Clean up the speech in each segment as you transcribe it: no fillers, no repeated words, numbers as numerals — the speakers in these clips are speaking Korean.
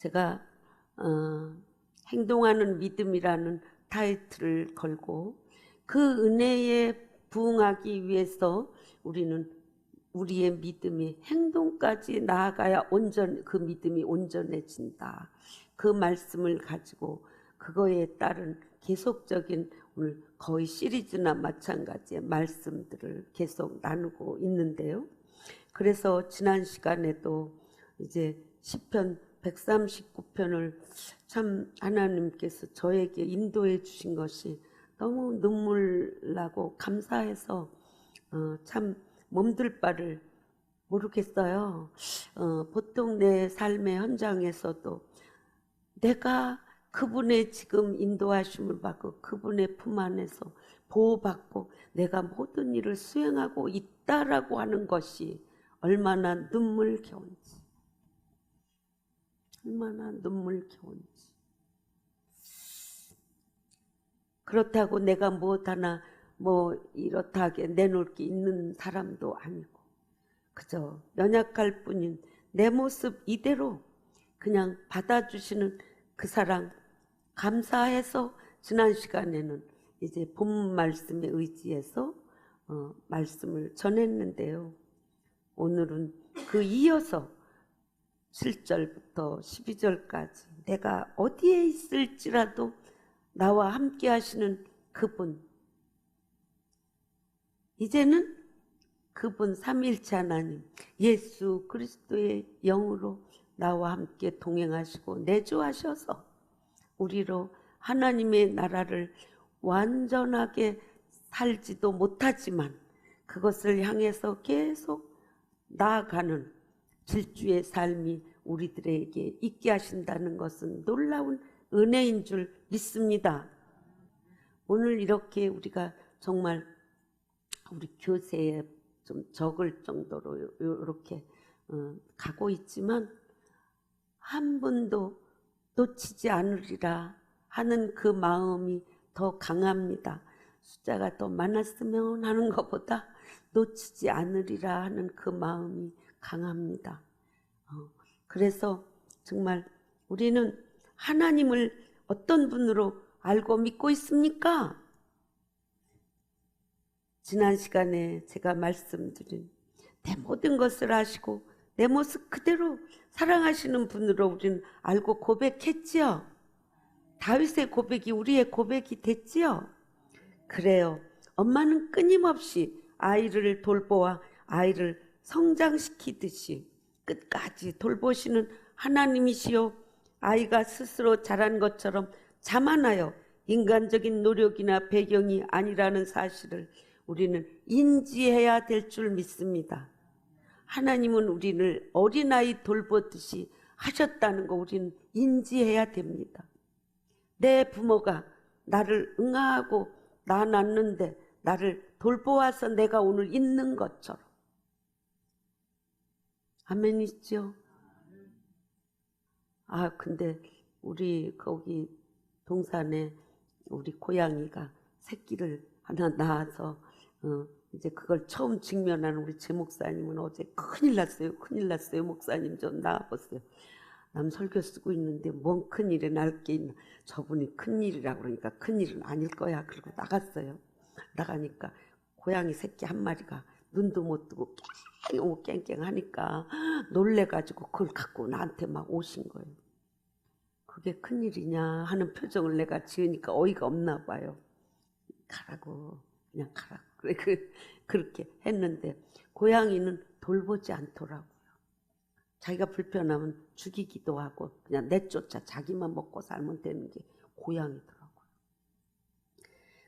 제가 행동하는 믿음이라는 타이틀을 걸고 그 은혜에 부응하기 위해서 우리는 우리의 믿음이 행동까지 나아가야 그 믿음이 온전해진다. 그 말씀을 가지고 그거에 따른 계속적인 오늘 거의 시리즈나 마찬가지의 말씀들을 계속 나누고 있는데요. 그래서 지난 시간에도 이제 시편 139편을 참 하나님께서 저에게 인도해 주신 것이 너무 눈물 나고 감사해서 참 몸둘 바를 모르겠어요. 보통 내 삶의 현장에서도 내가 그분의 지금 인도하심을 받고 그분의 품 안에서 보호받고 내가 모든 일을 수행하고 있다라고 하는 것이 얼마나 눈물겨운지, 얼마나 눈물겨운지. 그렇다고 내가 무엇 하나 이렇다 하게 내놓을 게 있는 사람도 아니고 그저 연약할 뿐인 내 모습 이대로 그냥 받아주시는 그 사랑 감사해서 지난 시간에는 이제 본 말씀에 의지해서 말씀을 전했는데요. 오늘은 그 이어서 7절부터 12절까지 내가 어디에 있을지라도 나와 함께 하시는 그분, 이제는 그분 삼위일체 하나님 예수 그리스도의 영으로 나와 함께 동행하시고 내주하셔서 우리로 하나님의 나라를 완전하게 살지도 못하지만 그것을 향해서 계속 나아가는 질주의 삶이 우리들에게 있게 하신다는 것은 놀라운 은혜인 줄 믿습니다. 오늘 이렇게 우리가 정말 우리 교세에 좀 적을 정도로 이렇게 가고 있지만 한 분도 놓치지 않으리라 하는 그 마음이 더 강합니다. 숫자가 더 많았으면 하는 것보다 놓치지 않으리라 하는 그 마음이 강합니다. 그래서 정말 우리는 하나님을 어떤 분으로 알고 믿고 있습니까? 지난 시간에 제가 말씀드린 내 모든 것을 아시고 내 모습 그대로 사랑하시는 분으로 우리는 알고 고백했지요. 다윗의 고백이 우리의 고백이 됐지요. 그래요. 엄마는 끊임없이 아이를 돌보아 아이를 성장시키듯이 끝까지 돌보시는 하나님이시요. 아이가 스스로 자란 것처럼 자만하여 인간적인 노력이나 배경이 아니라는 사실을 우리는 인지해야 될 줄 믿습니다. 하나님은 우리를 어린아이 돌보듯이 하셨다는 거 우리는 인지해야 됩니다. 내 부모가 나를 응아하고 낳았는데 나를 돌보아서 내가 오늘 있는 것처럼. 아멘이죠? 근데 우리 거기 동산에 우리 고양이가 새끼를 하나 낳아서 이제 그걸 처음 직면하는 우리 제 목사님은 어제 큰일 났어요. 큰일 났어요. 목사님 좀 나와보세요. 남 설교 쓰고 있는데 뭔 큰일이 날 게 있나. 저분이 큰일이라고 그러니까 큰일은 아닐 거야. 그리고 나갔어요. 나가니까 고양이 새끼 한 마리가 눈도 못 뜨고 깽깽 하니까 놀래가지고 그걸 갖고 나한테 막 오신 거예요. 그게 큰일이냐 하는 표정을 내가 지으니까 어이가 없나 봐요. 가라고 그냥 가라고. 그렇게 했는데 고양이는 돌보지 않더라고요. 자기가 불편하면 죽이기도 하고 그냥 내쫓아 자기만 먹고 살면 되는 게 고양이더라고요.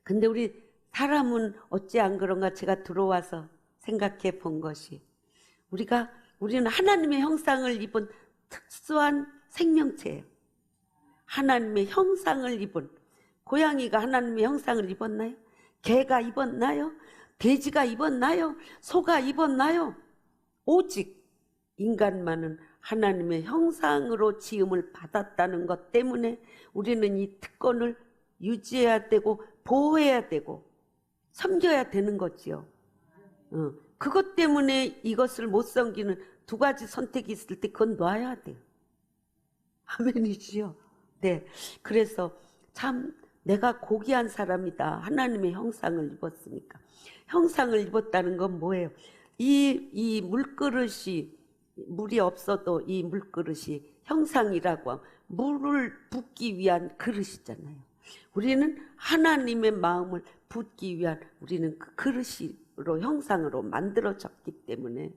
근데 우리 사람은 어찌 안 그런가 제가 들어와서 생각해 본 것이 우리는 하나님의 형상을 입은 특수한 생명체예요. 하나님의 형상을 입은 고양이가 하나님의 형상을 입었나요? 개가 입었나요? 돼지가 입었나요? 소가 입었나요? 오직 인간만은 하나님의 형상으로 지음을 받았다는 것 때문에 우리는 이 특권을 유지해야 되고 보호해야 되고 섬겨야 되는 거지요. 그것 때문에 이것을 못 섬기는 두 가지 선택이 있을 때 그건 놔야 돼요. 아멘이지요. 네. 그래서 참 내가 고귀한 사람이다. 하나님의 형상을 입었으니까. 형상을 입었다는 건 뭐예요? 이 물그릇이, 물이 없어도 이 물그릇이 형상이라고 하면 물을 붓기 위한 그릇이잖아요. 우리는 하나님의 마음을 붓기 위한, 우리는 그 그릇으로, 형상으로 만들어졌기 때문에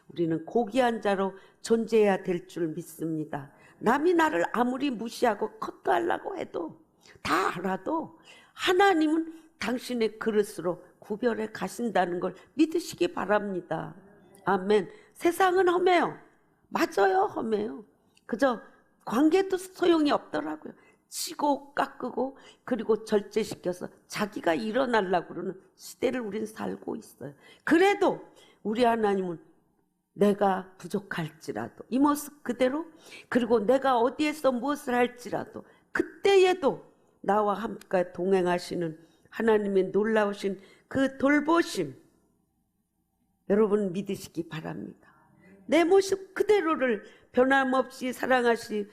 우리는 고귀한 자로 존재해야 될 줄 믿습니다. 남이 나를 아무리 무시하고 컷도하려고 해도, 다 알아도 하나님은 당신의 그릇으로 구별해 가신다는 걸 믿으시기 바랍니다. 아멘. 세상은 험해요. 맞아요, 험해요. 그저 관계도 소용이 없더라고요. 치고 깎고 그리고 절제시켜서 자기가 일어나려고 그러는 시대를 우리는 살고 있어요. 그래도 우리 하나님은 내가 부족할지라도 이 모습 그대로, 그리고 내가 어디에서 무엇을 할지라도 그때에도 나와 함께 동행하시는 하나님의 놀라우신 그 돌보심, 여러분 믿으시기 바랍니다. 내 모습 그대로를 변함없이 사랑하시며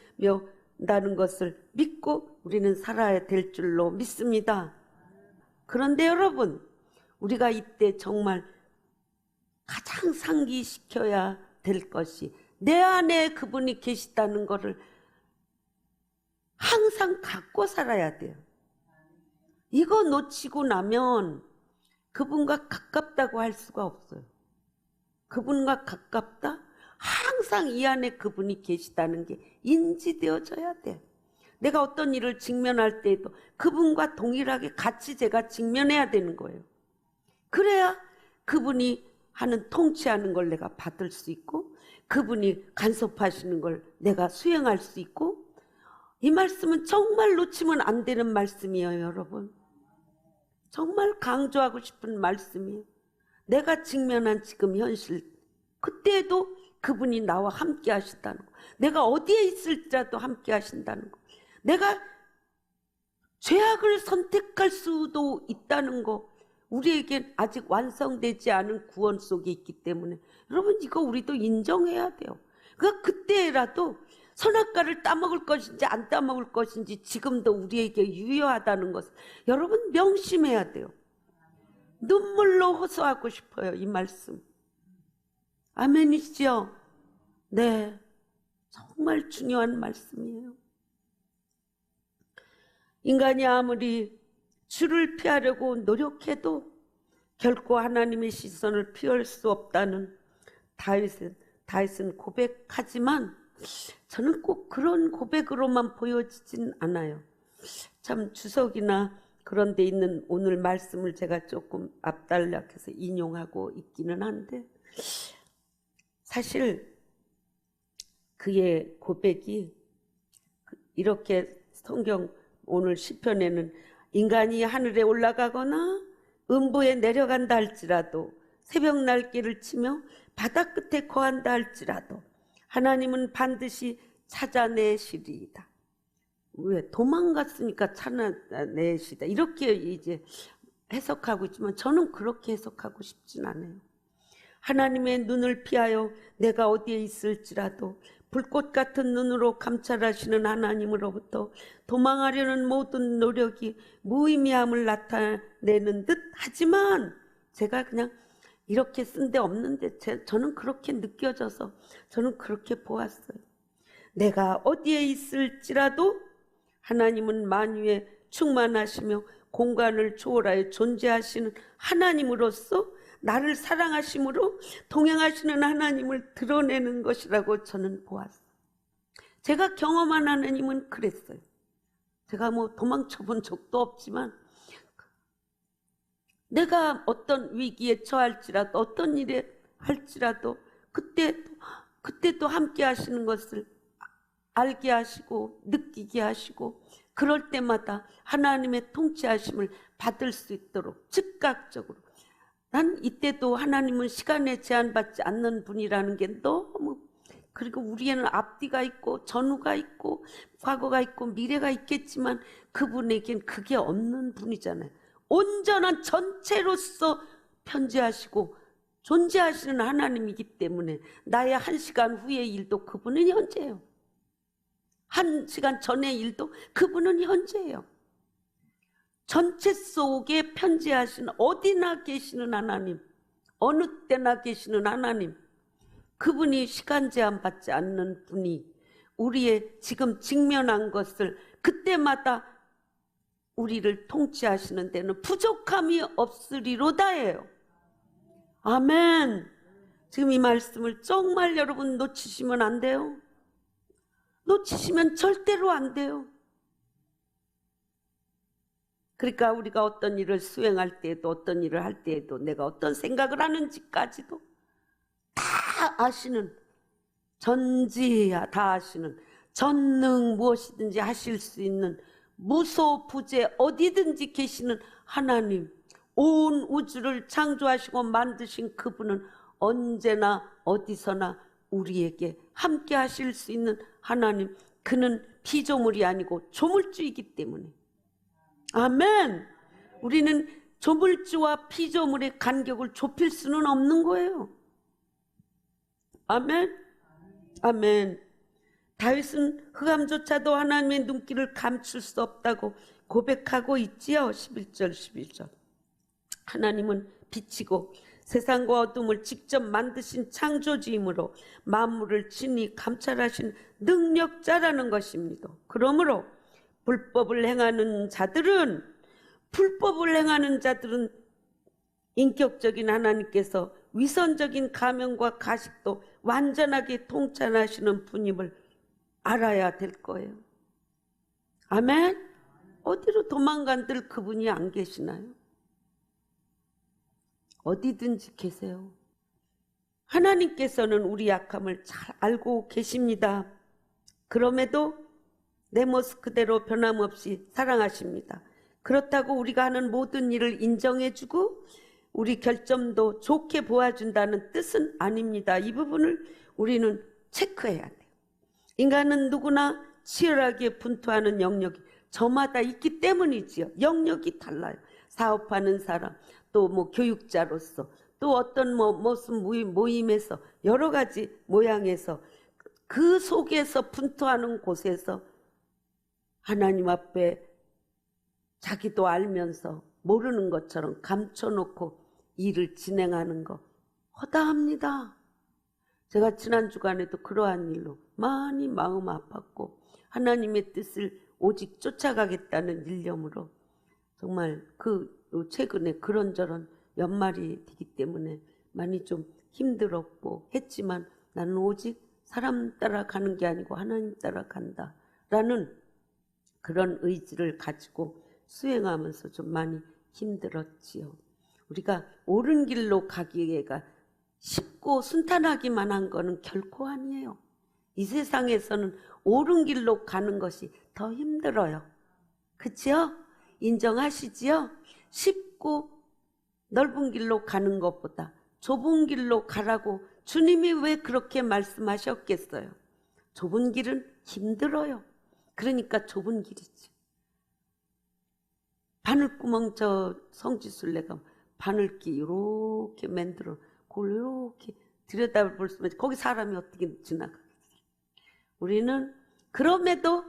다는 것을 믿고 우리는 살아야 될 줄로 믿습니다. 그런데 여러분, 우리가 이때 정말 가장 상기시켜야 될 것이 내 안에 그분이 계시다는 것을 항상 갖고 살아야 돼요. 이거 놓치고 나면 그분과 가깝다고 할 수가 없어요. 그분과 가깝다? 항상 이 안에 그분이 계시다는 게 인지되어져야 돼. 내가 어떤 일을 직면할 때에도 그분과 동일하게 같이 제가 직면해야 되는 거예요. 그래야 그분이 하는 통치하는 걸 내가 받을 수 있고, 그분이 간섭하시는 걸 내가 수행할 수 있고, 이 말씀은 정말 놓치면 안 되는 말씀이에요, 여러분. 정말 강조하고 싶은 말씀이에요. 내가 직면한 지금 현실, 그때에도 그분이 나와 함께 하신다는 거. 내가 어디에 있을지라도 함께 하신다는 거. 내가 죄악을 선택할 수도 있다는 거. 우리에겐 아직 완성되지 않은 구원 속에 있기 때문에 여러분, 이거 우리도 인정해야 돼요. 그러니까 그때라도 선악과를 따먹을 것인지 안 따먹을 것인지 지금도 우리에게 유효하다는 것을 여러분 명심해야 돼요. 눈물로 호소하고 싶어요, 이 말씀. 아멘이시죠? 네, 정말 중요한 말씀이에요. 인간이 아무리 주를 피하려고 노력해도 결코 하나님의 시선을 피할 수 없다는 다윗은 고백하지만 저는 꼭 그런 고백으로만 보여지진 않아요. 참 주석이나 그런 데 있는 오늘 말씀을 제가 조금 앞단락해서 인용하고 있기는 한데, 사실 그의 고백이 이렇게 성경 오늘 시편에는 인간이 하늘에 올라가거나 음부에 내려간다 할지라도, 새벽 날개를 치며 바다 끝에 거한다 할지라도 하나님은 반드시 찾아내시리이다. 왜? 도망갔으니까 찾아내시다. 이렇게 이제 해석하고 있지만 저는 그렇게 해석하고 싶진 않아요. 하나님의 눈을 피하여 내가 어디에 있을지라도 불꽃 같은 눈으로 감찰하시는 하나님으로부터 도망하려는 모든 노력이 무의미함을 나타내는 듯 하지만, 제가 그냥 이렇게 쓴 데 없는데 저는 그렇게 느껴져서 저는 그렇게 보았어요. 내가 어디에 있을지라도 하나님은 만유에 충만하시며 공간을 초월하여 존재하시는 하나님으로서 나를 사랑하심으로 동행하시는 하나님을 드러내는 것이라고 저는 보았어요. 제가 경험한 하나님은 그랬어요. 제가 뭐 도망쳐 본 적도 없지만 내가 어떤 위기에 처할지라도 어떤 일에 할지라도 그때도 함께 하시는 것을 알게 하시고 느끼게 하시고, 그럴 때마다 하나님의 통치하심을 받을 수 있도록 즉각적으로, 난 이때도 하나님은 시간에 제한받지 않는 분이라는 게 너무, 그리고 우리에는 앞뒤가 있고 전후가 있고 과거가 있고 미래가 있겠지만 그분에겐 그게 없는 분이잖아요. 온전한 전체로서 편재하시고 존재하시는 하나님이기 때문에 나의 1시간 후의 일도 그분은 현재예요. 한 시간 전의 일도 그분은 현재예요. 전체 속에 편지하신 어디나 계시는 하나님, 어느 때나 계시는 하나님, 그분이 시간 제한 받지 않는 분이 우리의 지금 직면한 것을 그때마다 우리를 통치하시는 데는 부족함이 없으리로다예요. 아멘. 지금 이 말씀을 정말 여러분 놓치시면 안 돼요. 놓치시면 절대로 안 돼요. 그러니까 우리가 어떤 일을 수행할 때에도 어떤 일을 할 때에도 내가 어떤 생각을 하는지까지도 다 아시는, 전지야 다 아시는, 전능 무엇이든지 하실 수 있는 무소부재 어디든지 계시는 하나님, 온 우주를 창조하시고 만드신 그분은 언제나 어디서나 우리에게 함께 하실 수 있는 하나님, 그는 피조물이 아니고 조물주이기 때문에. 아멘. 우리는 조물주와 피조물의 간격을 좁힐 수는 없는 거예요. 아멘. 아멘. 다윗은 흑암조차도 하나님의 눈길을 감출 수 없다고 고백하고 있지요. 11절 11절. 하나님은 빛이고 세상과 어둠을 직접 만드신 창조주이므로 만물을 친히 감찰하신 능력자라는 것입니다. 그러므로 불법을 행하는 자들은 인격적인 하나님께서 위선적인 가면과 가식도 완전하게 통찰하시는 분임을 알아야 될 거예요. 아멘. 어디로 도망간들 그분이 안 계시나요? 어디든지 계세요. 하나님께서는 우리 약함을 잘 알고 계십니다. 그럼에도 내 모습 그대로 변함없이 사랑하십니다. 그렇다고 우리가 하는 모든 일을 인정해주고 우리 결점도 좋게 보아준다는 뜻은 아닙니다. 이 부분을 우리는 체크해야 돼요. 인간은 누구나 치열하게 분투하는 영역이 저마다 있기 때문이지요. 영역이 달라요. 사업하는 사람, 또 교육자로서, 또 어떤 무슨 모임에서 여러 가지 모양에서 그 속에서 분투하는 곳에서 하나님 앞에 자기도 알면서 모르는 것처럼 감춰놓고 일을 진행하는 거 허다합니다. 제가 지난 주간에도 그러한 일로 많이 마음 아팠고 하나님의 뜻을 오직 쫓아가겠다는 일념으로 정말 최근에 그런저런 연말이 되기 때문에 많이 좀 힘들었고 했지만 나는 오직 사람 따라가는 게 아니고 하나님 따라간다라는 그런 의지를 가지고 수행하면서 좀 많이 힘들었지요. 우리가 옳은 길로 가기가 쉽고 순탄하기만 한 거는 결코 아니에요. 이 세상에서는 옳은 길로 가는 것이 더 힘들어요. 그치요? 인정하시지요? 쉽고 넓은 길로 가는 것보다 좁은 길로 가라고 주님이 왜 그렇게 말씀하셨겠어요? 좁은 길은 힘들어요. 그러니까 좁은 길이지. 바늘구멍 성지순례가 바늘기 이렇게 만들어 그걸 이렇게 들여다볼 수 있으면 거기 사람이 어떻게 지나가겠어요? 우리는 그럼에도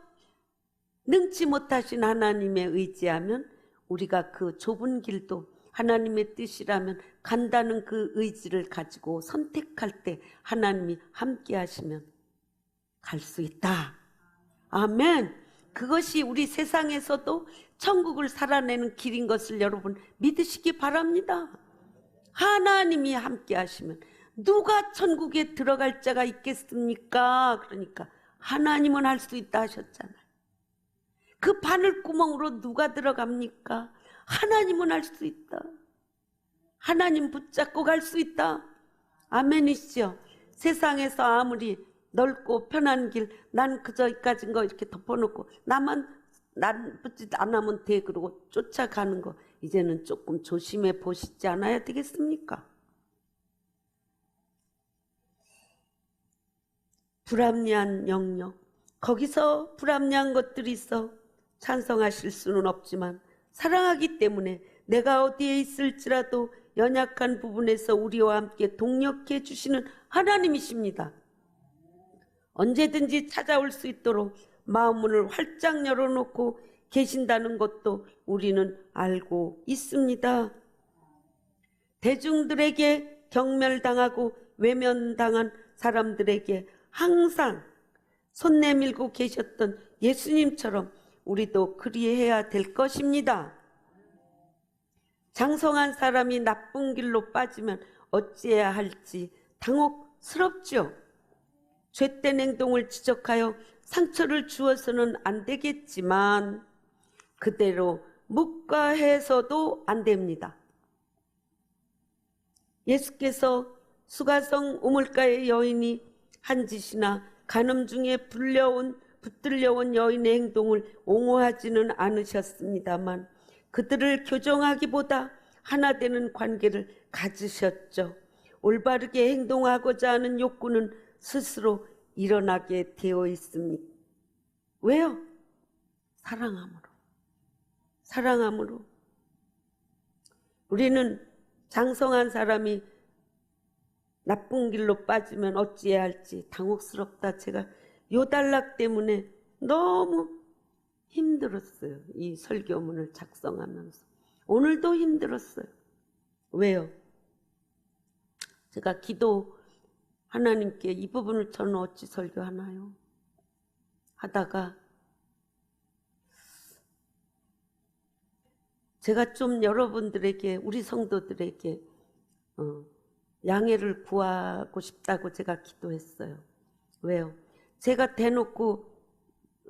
능치 못하신 하나님에 의지하면 우리가 그 좁은 길도 하나님의 뜻이라면 간다는 그 의지를 가지고 선택할 때 하나님이 함께 하시면 갈 수 있다. 아멘. 그것이 우리 세상에서도 천국을 살아내는 길인 것을 여러분 믿으시기 바랍니다. 하나님이 함께 하시면 누가 천국에 들어갈 자가 있겠습니까? 그러니까 하나님은 할 수 있다 하셨잖아요. 그 바늘구멍으로 누가 들어갑니까? 하나님은 할 수 있다. 하나님 붙잡고 갈 수 있다. 아멘이시죠? 세상에서 아무리 넓고 편한 길, 난 그저 이까진 거 이렇게 덮어놓고 난 붙지 않으면 돼 그러고 쫓아가는 거 이제는 조금 조심해 보시지 않아야 되겠습니까? 불합리한 영역, 거기서 불합리한 것들이 있어 찬성하실 수는 없지만 사랑하기 때문에 내가 어디에 있을지라도 연약한 부분에서 우리와 함께 동력해 주시는 하나님이십니다. 언제든지 찾아올 수 있도록 마음문을 활짝 열어놓고 계신다는 것도 우리는 알고 있습니다. 대중들에게 경멸당하고 외면당한 사람들에게 항상 손 내밀고 계셨던 예수님처럼 우리도 그리해야 될 것입니다. 장성한 사람이 나쁜 길로 빠지면 어찌해야 할지 당혹스럽죠. 죄된 행동을 지적하여 상처를 주어서는 안 되겠지만 그대로 묵과해서도 안 됩니다. 예수께서 수가성 우물가의 여인이 한 짓이나 간음 중에 붙들려온 여인의 행동을 옹호하지는 않으셨습니다만 그들을 교정하기보다 하나 되는 관계를 가지셨죠. 올바르게 행동하고자 하는 욕구는 스스로 일어나게 되어 있습니다. 왜요? 사랑함으로. 우리는 장성한 사람이 나쁜 길로 빠지면 어찌해야 할지 당혹스럽다. 제가 요 단락 때문에 너무 힘들었어요. 이 설교문을 작성하면서. 오늘도 힘들었어요. 왜요? 제가 하나님께 이 부분을 저는 어찌 설교하나요? 하다가 제가 좀 여러분들에게, 우리 성도들에게 양해를 구하고 싶다고 제가 기도했어요. 왜요? 제가 대놓고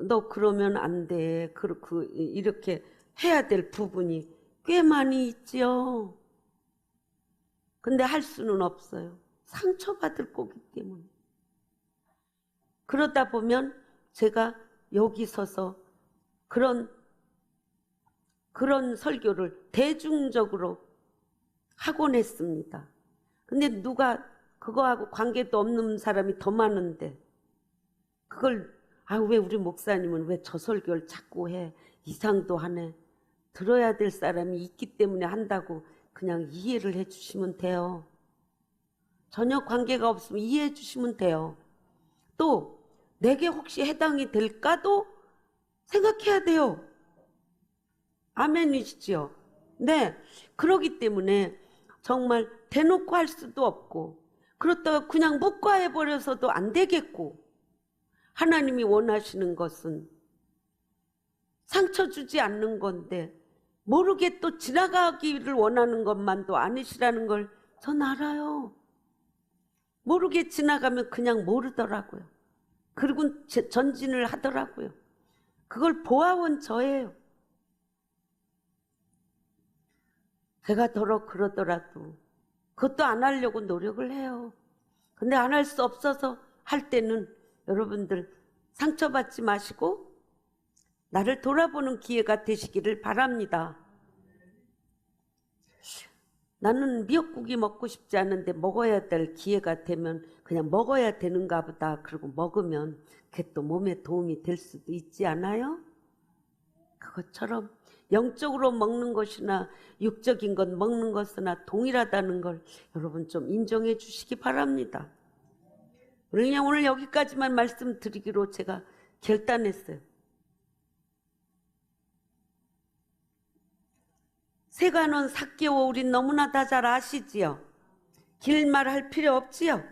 너 그러면 안 돼. 이렇게 해야 될 부분이 꽤 많이 있지요. 근데 할 수는 없어요. 상처받을 거기 때문에. 그러다 보면 제가 여기 서서 그런 설교를 대중적으로 하곤 했습니다. 근데 누가 그거하고 관계도 없는 사람이 더 많은데 그걸 왜 우리 목사님은 왜 저 설교를 자꾸 해? 이상도 하네. 들어야 될 사람이 있기 때문에 한다고 그냥 이해를 해 주시면 돼요. 전혀 관계가 없으면 이해해 주시면 돼요. 또 내게 혹시 해당이 될까도 생각해야 돼요. 아멘이시죠? 네. 그러기 때문에 정말 대놓고 할 수도 없고 그렇다가 그냥 묵과해버려서도 안 되겠고 하나님이 원하시는 것은 상처 주지 않는 건데 모르게 또 지나가기를 원하는 것만도 아니시라는 걸 전 알아요. 모르게 지나가면 그냥 모르더라고요. 그리고 전진을 하더라고요. 그걸 보아온 저예요. 제가 더러 그러더라도 그것도 안 하려고 노력을 해요. 근데 안 할 수 없어서 할 때는 여러분들 상처받지 마시고 나를 돌아보는 기회가 되시기를 바랍니다. 나는 미역국이 먹고 싶지 않은데 먹어야 될 기회가 되면 그냥 먹어야 되는가 보다. 그리고 먹으면 그게 또 몸에 도움이 될 수도 있지 않아요? 그것처럼 영적으로 먹는 것이나 육적인 것 먹는 것이나 동일하다는 걸 여러분 좀 인정해 주시기 바랍니다. 오늘 여기까지만 말씀드리기로 제가 결단했어요. 세간원 삭개오 우린 너무나 다 잘 아시지요. 길말할 필요 없지요.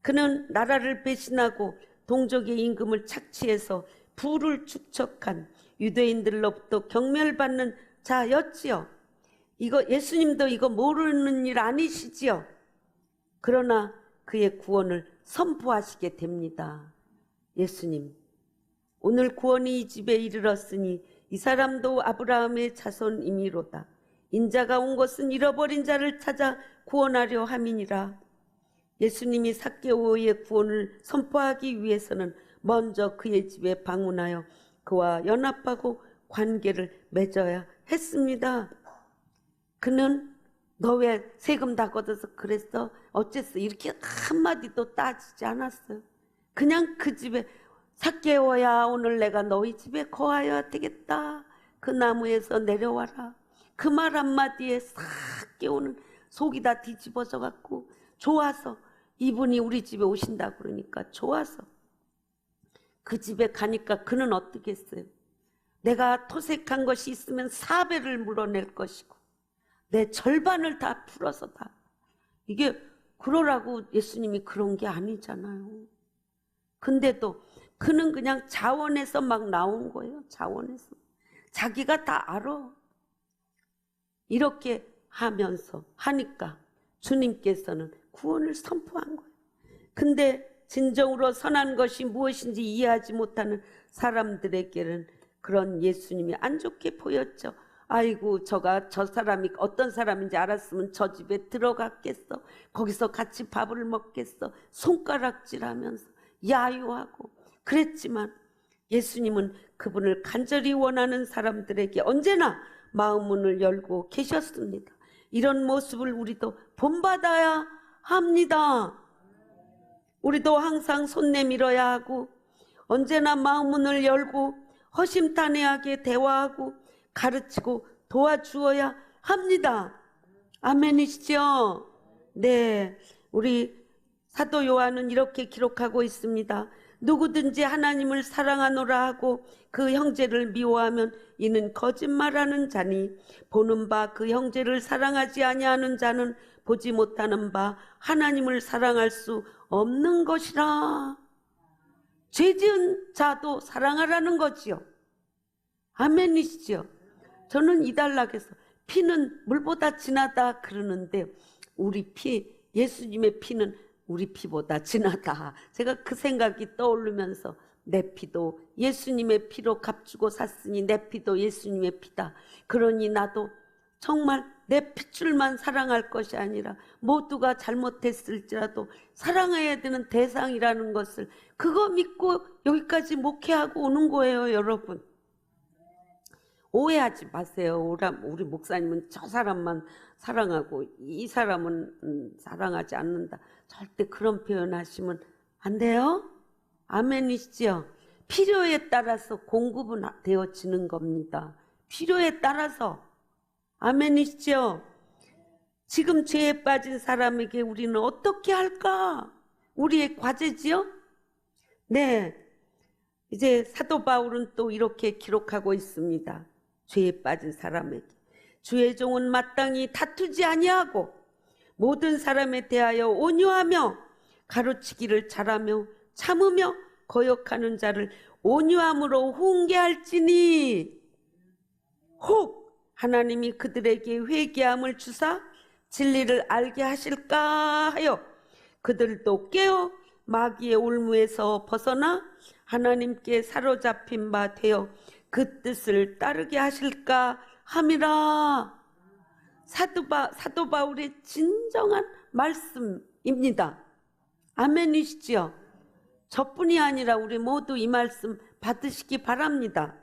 그는 나라를 배신하고 동족의 임금을 착취해서 부를 축적한 유대인들로부터 경멸받는 자였지요. 예수님도 이거 모르는 일 아니시지요. 그러나 그의 구원을 선포하시게 됩니다. 예수님, 오늘 구원이 이 집에 이르렀으니 이 사람도 아브라함의 자손이미로다. 인자가 온 것은 잃어버린 자를 찾아 구원하려 함이니라. 예수님이 삭개오의 구원을 선포하기 위해서는 먼저 그의 집에 방문하여 그와 연합하고 관계를 맺어야 했습니다. 그는 너 왜 세금 다 걷어서 그랬어? 어쨌어? 이렇게 한마디도 따지지 않았어요. 그냥 그 집에 삭개오야 오늘 내가 너희 집에 거하여야 되겠다. 그 나무에서 내려와라. 그 말 한마디에 삭개오는 속이 다 뒤집어져 갖고 좋아서 이분이 우리 집에 오신다 그러니까 좋아서 그 집에 가니까 그는 어떻게 했어요? 내가 토색한 것이 있으면 4배를 물어낼 것이고 내 절반을 다 풀어서 다. 이게 그러라고 예수님이 그런 게 아니잖아요. 근데도 그는 그냥 자원에서 막 나온 거예요. 자원에서. 자기가 다 알아. 이렇게 하니까 주님께서는 구원을 선포한 거예요. 근데 진정으로 선한 것이 무엇인지 이해하지 못하는 사람들에게는 그런 예수님이 안 좋게 보였죠. 아이고 저 사람이 어떤 사람인지 알았으면 저 집에 들어갔겠어. 거기서 같이 밥을 먹겠어. 손가락질하면서 야유하고 그랬지만 예수님은 그분을 간절히 원하는 사람들에게 언제나 마음 문을 열고 계셨습니다. 이런 모습을 우리도 본받아야 합니다. 우리도 항상 손 내밀어야 하고 언제나 마음 문을 열고 허심탄회하게 대화하고 가르치고 도와주어야 합니다. 아멘이시죠? 네, 우리 사도 요한은 이렇게 기록하고 있습니다. 누구든지 하나님을 사랑하노라 하고 그 형제를 미워하면 이는 거짓말하는 자니 보는 바 그 형제를 사랑하지 아니하는 자는 보지 못하는 바 하나님을 사랑할 수 없는 것이라. 죄지은 자도 사랑하라는 거지요. 아멘이시죠? 저는 이달락에서 피는 물보다 진하다 그러는데 우리 피, 예수님의 피는 우리 피보다 진하다. 제가 그 생각이 떠오르면서 내 피도 예수님의 피로 값주고 샀으니 내 피도 예수님의 피다. 그러니 나도 정말 내 핏줄만 사랑할 것이 아니라 모두가 잘못했을지라도 사랑해야 되는 대상이라는 것을 그거 믿고 여기까지 목회하고 오는 거예요, 여러분. 오해하지 마세요. 우리 목사님은 저 사람만 사랑하고 이 사람은 사랑하지 않는다. 절대 그런 표현하시면 안 돼요. 아멘이시죠? 필요에 따라서 공급은 되어지는 겁니다. 필요에 따라서. 아멘이시죠? 지금 죄에 빠진 사람에게 우리는 어떻게 할까? 우리의 과제지요? 네. 이제 사도 바울은 또 이렇게 기록하고 있습니다. 죄에 빠진 사람에게 주의 종은 마땅히 다투지 아니하고 모든 사람에 대하여 온유하며 가르치기를 잘하며 참으며 거역하는 자를 온유함으로 훈계할지니 혹 하나님이 그들에게 회개함을 주사 진리를 알게 하실까 하여 그들도 깨어 마귀의 올무에서 벗어나 하나님께 사로잡힌 바 되어 그 뜻을 따르게 하실까 함이라. 사도 바울의 진정한 말씀입니다. 아멘이시죠? 저뿐이 아니라 우리 모두 이 말씀 받으시기 바랍니다.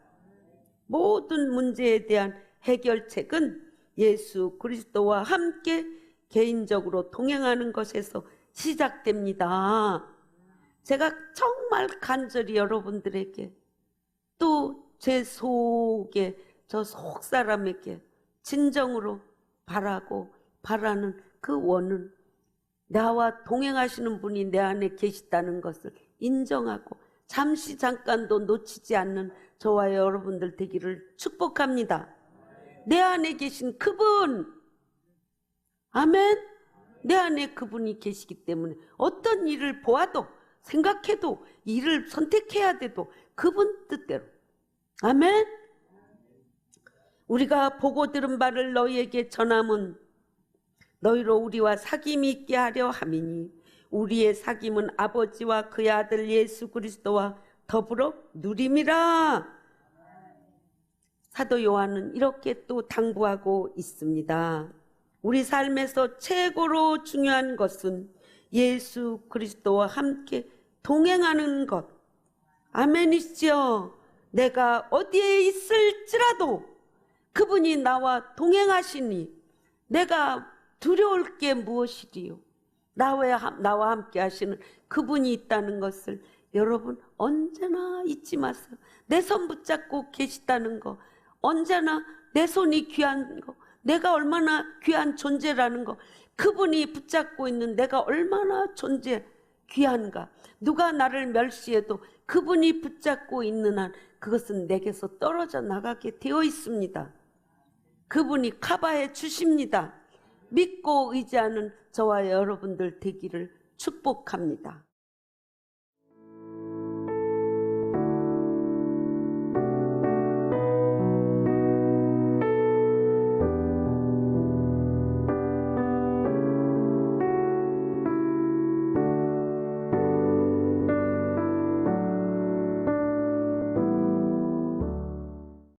모든 문제에 대한 해결책은 예수 그리스도와 함께 개인적으로 동행하는 것에서 시작됩니다. 제가 정말 간절히 여러분들에게 또 제 속에 저 속 사람에게 진정으로 바라는 그 원은 나와 동행하시는 분이 내 안에 계시다는 것을 인정하고 잠깐도 놓치지 않는 저와 여러분들 되기를 축복합니다. 내 안에 계신 그분, 아멘. 내 안에 그분이 계시기 때문에 어떤 일을 보아도 생각해도 일을 선택해야 돼도 그분 뜻대로, 아멘. 우리가 보고 들은 바를 너희에게 전함은 너희로 우리와 사귐이 있게 하려 함이니 우리의 사귐은 아버지와 그의 아들 예수 그리스도와 더불어 누림이라. 사도 요한은 이렇게 또 당부하고 있습니다. 우리 삶에서 최고로 중요한 것은 예수 그리스도와 함께 동행하는 것. 아멘이시죠? 내가 어디에 있을지라도 그분이 나와 동행하시니 내가 두려울 게 무엇이리요? 나와 함께 하시는 그분이 있다는 것을 여러분 언제나 잊지 마세요. 내 손 붙잡고 계시다는 거, 언제나 내 손이 귀한 거, 내가 얼마나 귀한 존재라는 거, 그분이 붙잡고 있는 내가 얼마나 귀한가. 누가 나를 멸시해도 그분이 붙잡고 있는 한 그것은 내게서 떨어져 나가게 되어 있습니다. 그분이 커버해 주십니다. 믿고 의지하는 저와 여러분들 되기를 축복합니다.